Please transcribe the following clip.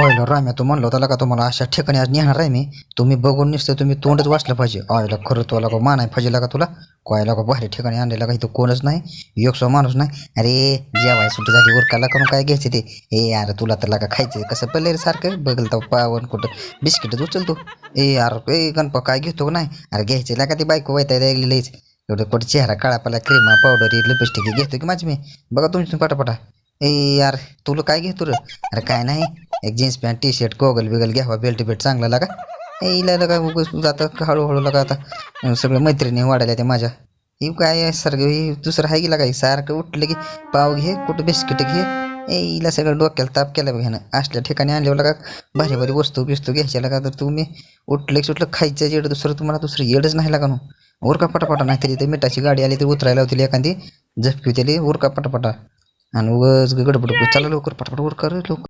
ऑयला राम्या तू म्हणलं होता का तुम्हाला अशा ठिकाणी आज नेणार आहे मी. तुम्ही बघून निसतं तुम्ही तोंडच वाचलं पाहिजे. ऑयला खरं तुला का मानाय पाहिजे का तुला. कॉयला का भारी ठिकाणी आणलेला का इथं कोणच नाही. एकसो माणूस नाही. अरे जेवाय सुट्टी झाली उरकाला करून काय घ्यायचे ते. ए यार तुला तर का खायचं कसं पडलं रे सारखं बघल तर पावन कुठं बिस्किटच उचल तू. ए यार ए गणपा काय घेतो का नाही. अरे घ्यायचे का ती बायको वैताय लागलेलीच. एवढं कुठं चेहरा काळा पाला क्रीमा पावडर लिपस्टिक घेतो की माझी मी. बघा तुमची पटापटा. ए यार तुला काय घेतो रे. अरे काय नाही एक jeans pant T shirt goggle बिगल घ्यावा बेल्ट बेल्ट चांगला लागा. इला लगा उगाच जातं हळूहळू लगा आता सगळं मैत्रिणी वाढायला त्या माझ्या. ही काय सारखं ही दुसरं आहे गेला काय सारखं उठलं की पाव घे कुठं बिस्किट घे. इला सगळं डोक्याला ताप केला बघ ह्यानं असल्या ठिकाणी आणल्यावर लगा भारी भारी वस्तू बिस्तू घ्यायच्या लागा तर तुम्ही उठलं की सुटलं खायचं येड दुसरं तुम्हाला दुसरं येडच नाही लागा नो. उरका पटापटा नाही तरी ते मिठाची गाडी आली तरी उतरायला होती एखादी झपकी होती उरका पटापटा. आणि उगाच गडबड चाललं लवकर पटापट उरका रे लवकर.